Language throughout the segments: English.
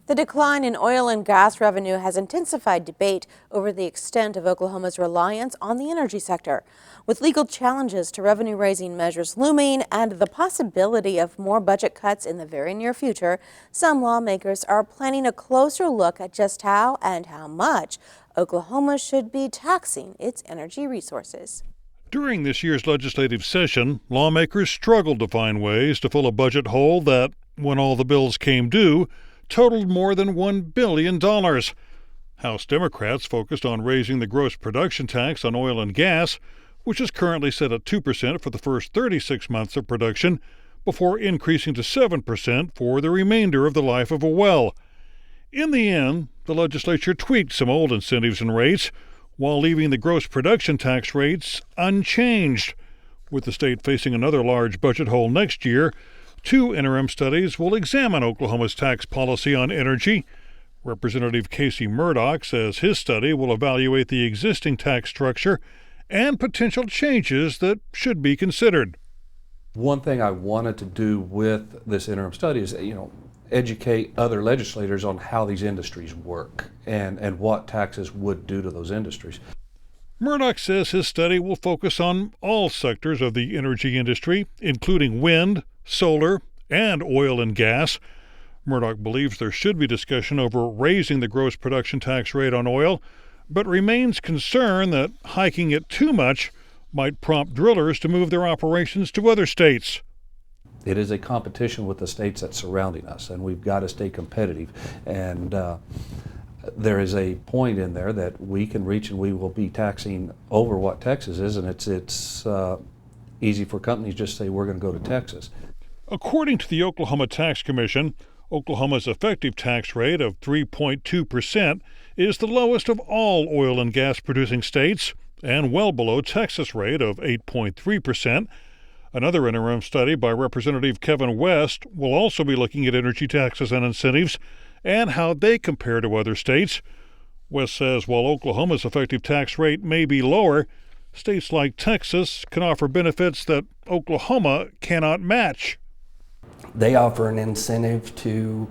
The decline in oil and gas revenue has intensified debate over the extent of Oklahoma's reliance on the energy sector. With legal challenges to revenue-raising measures looming and the possibility of more budget cuts in the very near future, some lawmakers are planning a closer look at just how and how much Oklahoma should be taxing its energy resources. During this year's legislative session, lawmakers struggled to find ways to fill a budget hole that, when all the bills came due, totaled more than $1 billion. House Democrats focused on raising the gross production tax on oil and gas, which is currently set at 2% for the first 36 months of production, before increasing to 7% for the remainder of the life of a well. In the end, the legislature tweaked some old incentives and rates, while leaving the gross production tax rates unchanged. With the state facing another large budget hole next year, 2 interim studies will examine Oklahoma's tax policy on energy. Representative Casey Murdoch says his study will evaluate the existing tax structure and potential changes that should be considered. One thing I wanted to do with this interim study is, educate other legislators on how these industries work and what taxes would do to those industries. Murdoch says his study will focus on all sectors of the energy industry, including wind, solar, and oil and gas. Murdoch believes there should be discussion over raising the gross production tax rate on oil, but remains concerned that hiking it too much might prompt drillers to move their operations to other states. It is a competition with the states that's surrounding us, and we've got to stay competitive. And there is a point in there that we can reach, and we will be taxing over what Texas is, and it's easy for companies just to say we're going to go to Texas. According to the Oklahoma Tax Commission, Oklahoma's effective tax rate of 3.2% is the lowest of all oil and gas producing states and well below Texas' rate of 8.3%. Another interim study by Representative Kevin West will also be looking at energy taxes and incentives and how they compare to other states. West says while Oklahoma's effective tax rate may be lower, states like Texas can offer benefits that Oklahoma cannot match. They offer an incentive to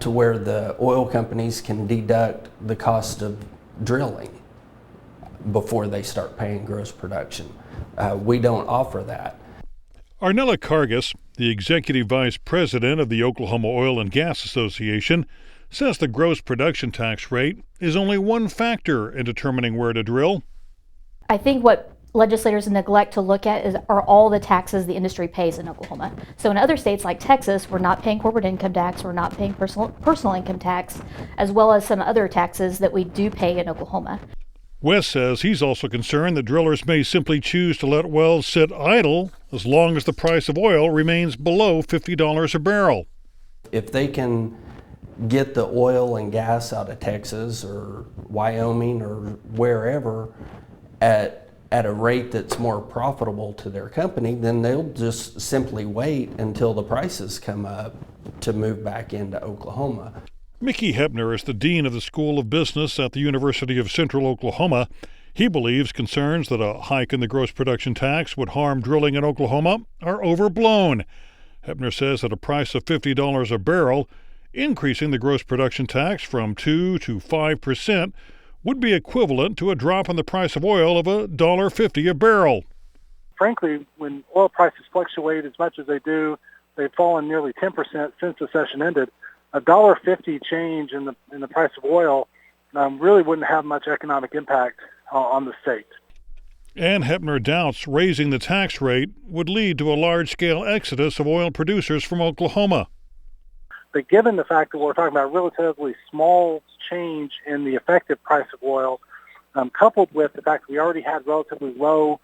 where the oil companies can deduct the cost of drilling before they start paying gross production. We don't offer that. Arnella Kargas, the executive vice president of the Oklahoma Oil and Gas Association, says the gross production tax rate is only one factor in determining where to drill. I think what legislators neglect to look at are all the taxes the industry pays in Oklahoma. So in other states like Texas, we're not paying corporate income tax, we're not paying personal income tax, as well as some other taxes that we do pay in Oklahoma. West says he's also concerned that drillers may simply choose to let wells sit idle as long as the price of oil remains below $50 a barrel. If they can get the oil and gas out of Texas or Wyoming or wherever at a rate that's more profitable to their company, then they'll just simply wait until the prices come up to move back into Oklahoma. Mickey Hepner is the dean of the School of Business at the University of Central Oklahoma. He believes concerns that a hike in the gross production tax would harm drilling in Oklahoma are overblown. Hepner says at a price of $50 a barrel, increasing the gross production tax from 2 to 5% would be equivalent to a drop in the price of oil of $1.50 a barrel. Frankly, when oil prices fluctuate as much as they do, they've fallen nearly 10% since the session ended. A $1.50 change in the price of oil really wouldn't have much economic impact on the state. And Hepner doubts raising the tax rate would lead to a large-scale exodus of oil producers from Oklahoma. But given the fact that we're talking about a relatively small change in the effective price of oil, coupled with the fact that we already had relatively low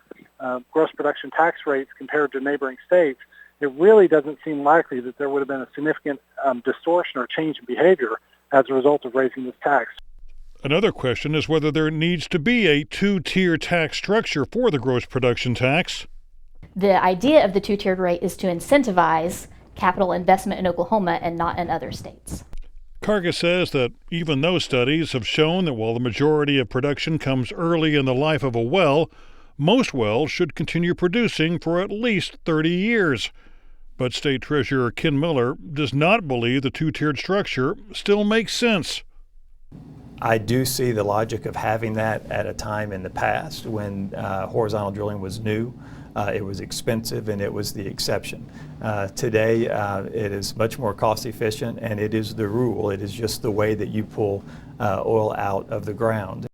gross production tax rates compared to neighboring states, it really doesn't seem likely that there would have been a significant distortion or change in behavior as a result of raising this tax. Another question is whether there needs to be a 2-tier tax structure for the gross production tax. The idea of the 2-tiered rate is to incentivize capital investment in Oklahoma and not in other states. Kargas says that even though studies have shown that while the majority of production comes early in the life of a well, most wells should continue producing for at least 30 years. But State Treasurer Ken Miller does not believe the two-tiered structure still makes sense. I do see the logic of having that at a time in the past when horizontal drilling was new. It was expensive and it was the exception. Today it is much more cost efficient and it is the rule. It is just the way that you pull oil out of the ground.